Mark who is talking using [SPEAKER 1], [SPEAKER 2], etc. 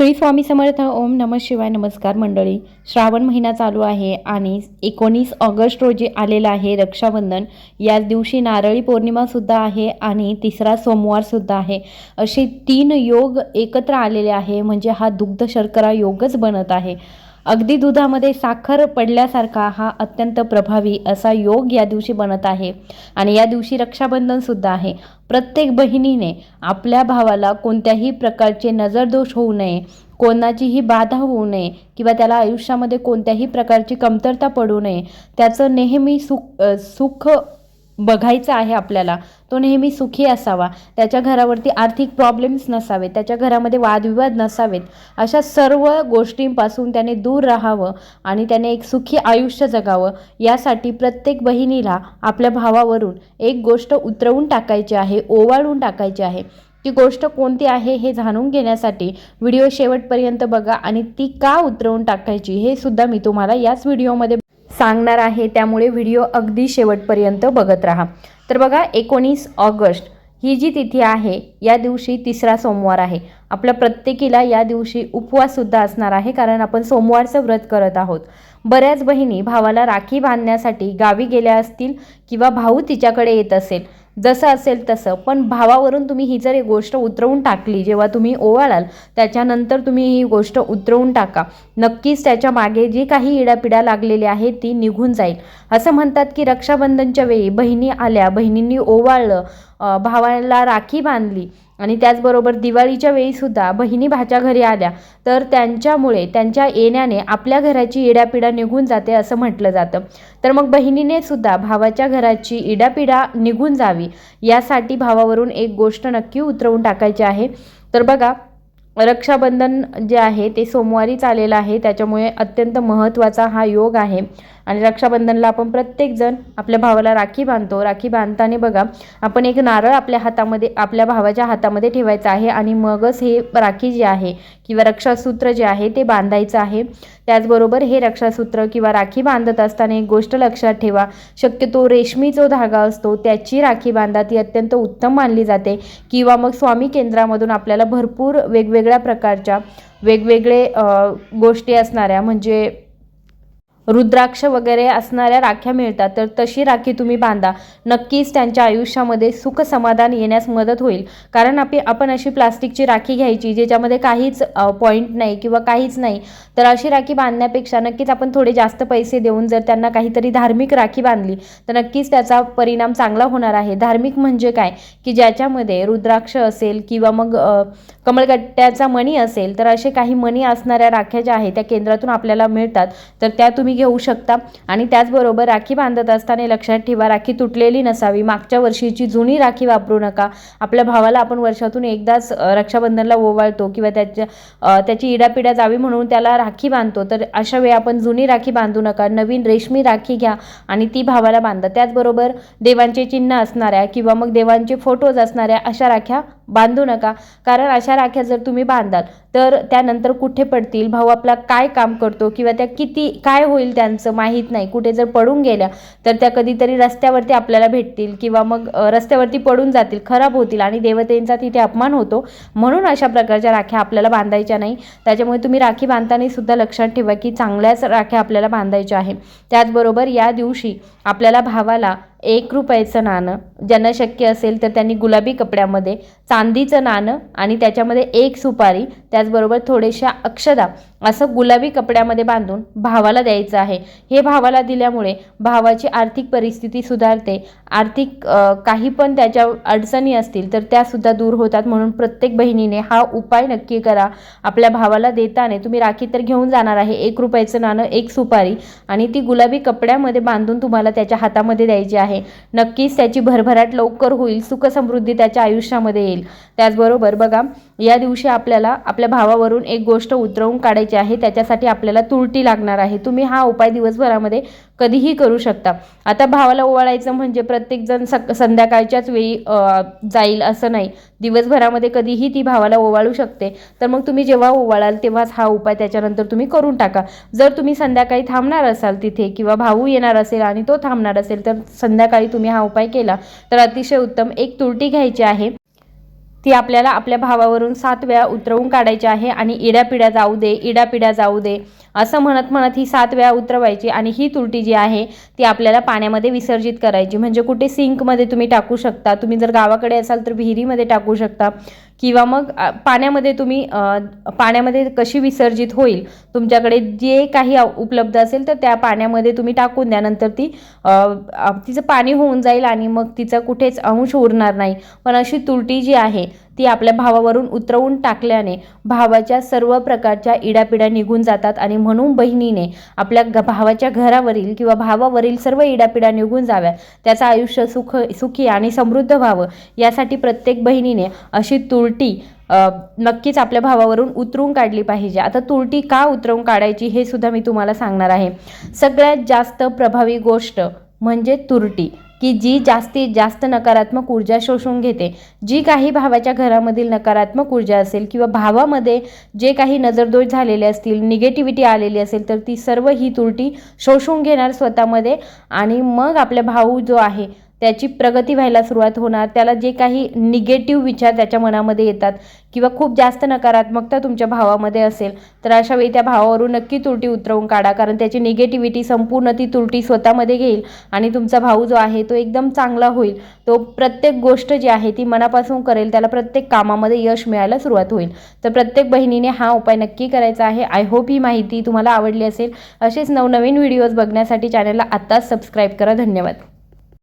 [SPEAKER 1] श्री स्वामी समर्थ. ओम नमः शिवाय. नमस्कार मंडळी. श्रावण महिना चालू आहे आणि 19 ऑगस्ट रोजी आलेला आहे रक्षाबंधन. याच दिवशी नारळी पौर्णिमा सुद्धा आहे आणि तिसरा सोमवार सुद्धा आहे. असे 3 योग एकत्र आलेले आहे, म्हणजे हा दुग्ध शर्करा योगच बनत आहे. अगदी दुधामध्ये साखर पडल्यासारखा हा अत्यंत प्रभावी असा योग या दिवशी बनत आहे. आणि या दिवशी रक्षाबंधन सुद्धा आहे. प्रत्येक बहिणीने आपल्या भावाला कोणत्याही प्रकारचे नजरदोष होऊ नये, कोणाचीही बाधा होऊ नये किंवा त्याला आयुष्यामध्ये कोणत्याही प्रकारची कमतरता पडू नये, त्याचं नेहमी सुख बघायचं आहे आपल्याला. तो नेहमी सुखी असावा, त्याच्या घरावरती आर्थिक प्रॉब्लेम्स नसावेत, त्याच्या घरामध्ये वादविवाद नसावेत, अशा सर्व गोष्टींपासून त्याने दूर राहावं आणि त्याने एक सुखी आयुष्य जगावं. यासाठी प्रत्येक बहिणीला आपल्या भावावरून एक गोष्ट उतरवून टाकायची आहे, ओवाळून टाकायची आहे. ती गोष्ट कोणती आहे हे जाणून घेण्यासाठी व्हिडिओ शेवटपर्यंत बघा आणि ती का उतरवून टाकायची हे सुद्धा मी तुम्हाला याच व्हिडिओमध्ये सांगणार आहे. त्यामुळे व्हिडिओ अगदी शेवटपर्यंत बघत राहा. तर बघा, 19 ऑगस्ट ही जी तिथी आहे, या दिवशी तिसरा सोमवार आहे. आपल्या प्रत्येकीला या दिवशी उपवाससुद्धा असणार आहे, कारण आपण सोमवारचं व्रत करत आहोत. बऱ्याच बहिणी भावाला राखी बांधण्यासाठी गावी गेल्या असतील किंवा भाऊ तिच्याकडे येत असेल, जसं असेल तसं. पण भावावरून तुम्ही ही जर एक गोष्ट उतरवून टाकली, जेव्हा तुम्ही ओवाळाल त्याच्यानंतर तुम्ही ही गोष्ट उतरवून टाका, नक्कीच त्याच्या मागे जी काही इडापिडा लागलेली आहे ती निघून जाईल. असं म्हणतात की रक्षाबंधनच्या वेळी बहिणी आल्या, बहिणींनी ओवाळलं, भावाला राखी बांधली आणि त्याचबरोबर दिवाळीच्या वेळीसुद्धा बहिणी भाच्या घरी आल्या तर त्यांच्यामुळे, त्यांच्या येण्याने आपल्या घराची इडापिडा निघून जाते असं म्हटलं जातं. तर मग बहिणीने सुद्धा भावाच्या घराची इडापिडा निघून जावी यासाठी भावावरून एक गोष्ट नक्की उतरवून टाकायची आहे. तर बघा, रक्षाबंधन जे आहे ते सोमवारीच आलेलं आहे, त्याच्यामुळे अत्यंत महत्त्वाचा हा योग आहे. आणि रक्षाबंधनला आपण प्रत्येकजण आपल्या भावाला राखी बांधतो. राखी बांधताना बघा, आपण एक नारळ आपल्या हातामध्ये, आपल्या भावाच्या हातामध्ये ठेवायचं आहे आणि मगच हे राखी जे आहे किंवा रक्षासूत्र जे आहे ते बांधायचं आहे. त्याचबरोबर हे रक्षासूत्र किंवा राखी बांधत असताना एक गोष्ट लक्षात ठेवा, शक्यतो रेशमी जो धागा असतो त्याची राखी बांधा, ती अत्यंत उत्तम मानली जाते. किंवा मग स्वामी केंद्रामधून आपल्याला भरपूर वेगवेगळ्या प्रकारच्या वेगवेगळे गोष्टी असणाऱ्या, म्हणजे रुद्राक्ष वगैरे असणाऱ्या राख्या मिळतात, तर तशी राखी तुम्ही बांधा. नक्कीच त्यांच्या आयुष्यामध्ये सुख समाधान येण्यास मदत होईल. कारण आपण अशी प्लास्टिकची राखी घ्यायची ज्याच्यामध्ये काहीच पॉईंट नाही किंवा काहीच नाही, तर अशी राखी बांधण्यापेक्षा नक्कीच आपण थोडे जास्त पैसे देऊन जर त्यांना काहीतरी धार्मिक राखी बांधली तर नक्कीच त्याचा परिणाम चांगला होणार आहे. धार्मिक म्हणजे काय, की ज्याच्यामध्ये रुद्राक्ष असेल किंवा मग कमळगट्ट्याचा मणी असेल, तर असे काही मणी असणाऱ्या राख्या ज्या आहेत त्या केंद्रातून आपल्याला मिळतात, तर त्या तुम्ही घेऊ शकता. आणि त्याचबरोबर राखी बांधत असताना लक्षात ठेवा, राखी तुटलेली नसावी. मागच्या वर्षीची जुनी राखी वापरू नका. आपल्या भावाला आपण वर्षातून एकदाच रक्षाबंधनला ओवाळतो किंवा त्याची इडापिडा जावी म्हणून त्याला राखी बांधतो, तर अशा वेळी आपण जुनी राखी बांधू नका. नवीन रेशमी राखी घ्या आणि ती भावाला बांधा. त्याचबरोबर देवांचे चिन्ह असणाऱ्या किंवा मग देवांचे फोटोज असणाऱ्या अशा राख्या बांधू नका. कारण अशा राख्या जर तुम्ही बांधाल तर त्यानंतर कुठे पडतील, भाऊ आपला काय काम करतो किंवा त्या किती काय होईल त्यांचं माहीत नाही. कुठे जर पडून गेल्या तर त्या कधीतरी रस्त्यावरती आपल्याला भेटतील किंवा मग रस्त्यावरती पडून जातील, खराब होतील आणि देवतेंचा तिथे अपमान होतो. म्हणून अशा प्रकारच्या राख्या आपल्याला बांधायच्या नाही. त्याच्यामुळे तुम्ही राखी बांधताना सुद्धा लक्षात ठेवा की चांगल्याच राख्या आपल्याला बांधायच्या आहे. त्याचबरोबर या दिवशी आपल्याला भावाला 1 रुपयाचं नाणं, ज्यांना शक्य असेल तर त्यांनी गुलाबी कपड्यामध्ये, चांदीचं नाणं आणि त्याच्यामध्ये 1 सुपारी, त्याचबरोबर थोड्याशा अक्षदा असं गुलाबी कपड्यामध्ये बांधून भावाला द्यायचं आहे. हे भावाला दिल्यामुळे भावाची आर्थिक परिस्थिती सुधारते. आर्थिक काही पण त्याच्या अडचणी असतील तर त्यासुद्धा दूर होतात. म्हणून प्रत्येक बहिणीने हा उपाय नक्की करा. आपल्या भावाला देताना तुम्ही राखी तर घेऊन जाणार आहे, 1 रुपयाचं नाणं, 1 सुपारी आणि ती गुलाबी कपड्यामध्ये बांधून तुम्हाला त्याच्या हातामध्ये द्यायची आहे. नक्कीच त्याची भरभराट लवकर होईल, सुख समृद्धी त्याच्या आयुष्यामध्ये येईल. त्याचबरोबर बघा, या दिवशी आपल्याला आपल्या भावावरून एक गोष्ट उतरवून काढायची आहे. त्याच्यासाठी आपल्याला तुरटी लागणार आहे. तुम्ही हा उपाय दिवसभरामध्ये कधीही करू शकता. आता भावाला ओवाळायचं म्हणजे प्रत्येकजण संध्याकाळच्याच वेळी जाईल असं नाही, दिवसभरामध्ये कधीही ती भावाला ओवाळू शकते. तर मग तुम्ही जेव्हा ओवाळाल तेव्हाच हा उपाय त्याच्यानंतर तुम्ही करून टाका. जर तुम्ही संध्याकाळी थांबणार असाल तिथे किंवा भाऊ येणार असेल आणि तो थांबणार असेल तर संध्याकाळी तुम्ही हा उपाय केला तर अतिशय उत्तम. एक तुरटी घ्यायची आहे ती आपल्याला आपल्या भावावरून 7 वेळा उतरवून काढायची आहे आणि इडापिडा जाऊ दे, इडापिडा जाऊ दे असं म्हणत म्हणत ही 7 वेळा उतरवायची आणि ही तुरटी जी आहे ती आपल्याला पाण्यामध्ये विसर्जित करायची. म्हणजे कुठे सिंकमध्ये तुम्ही टाकू शकता, तुम्ही जर गावाकडे असाल तर विहिरीमध्ये टाकू शकता किंवा मग पाण्यामध्ये तुम्ही पाण्यामध्ये कशी विसर्जित होईल तुमच्याकडे जे काही उपलब्ध असेल तर त्या पाण्यामध्ये तुम्ही टाकून द्या. नंतर ती तिचं पाणी होऊन जाईल आणि मग तिचा कुठेच अंश उरणार नाही. पण अशी तुरटी जी आहे ती आपल्या भावावरून उतरवून टाकल्याने भावाच्या सर्व प्रकारच्या इडापिडा निघून जातात आणि म्हणून बहिणीने आपल्या भावाच्या घरावरील किंवा भावावरील सर्व इडापिडा निघून जाव्या, त्याचं आयुष्य सुखी आणि समृद्ध व्हावं यासाठी प्रत्येक बहिणीने अशी तुरटी नक्कीच आपल्या भावावरून उतरून काढली पाहिजे. आता तुरटी का उतरवून काढायची हे सुद्धा मी तुम्हाला सांगणार आहे. सगळ्यात जास्त प्रभावी गोष्ट म्हणजे तुरटी, की जी जास्तीत जास्त नकारात्मक ऊर्जा शोषून घेते. जी काही भावाच्या घरामधील नकारात्मक ऊर्जा असेल किंवा भावामध्ये जे काही नजरदोष झालेले असतील, निगेटिव्हिटी आलेली असेल तर ती सर्व ही तुरटी शोषून घेणार स्वतःमध्ये आणि मग आपला भाऊ जो आहे त्याची प्रगती व्हायला सुरुवात होणार. त्याला जे काही निगेटिव्ह विचार त्याच्या मनामध्ये येतात किंवा खूप जास्त नकारात्मकता तुमच्या भावामध्ये असेल तर अशा वेळी त्या भावावरून नक्की तुरटी उतरवून काढा, कारण त्याची निगेटिव्हिटी संपूर्ण ती तुरटी स्वतःमध्ये घेईल आणि तुमचा भाऊ जो आहे तो एकदम चांगला होईल. तो प्रत्येक गोष्ट जी आहे ती मनापासून करेल, त्याला प्रत्येक कामामध्ये यश मिळायला सुरुवात होईल. तर प्रत्येक बहिणीने हा उपाय नक्की करायचा आहे. आय होप ही माहिती तुम्हाला आवडली असेल. असेच नवनवीन व्हिडिओज बघण्यासाठी चॅनलला आत्ताच सबस्क्राईब करा. धन्यवाद.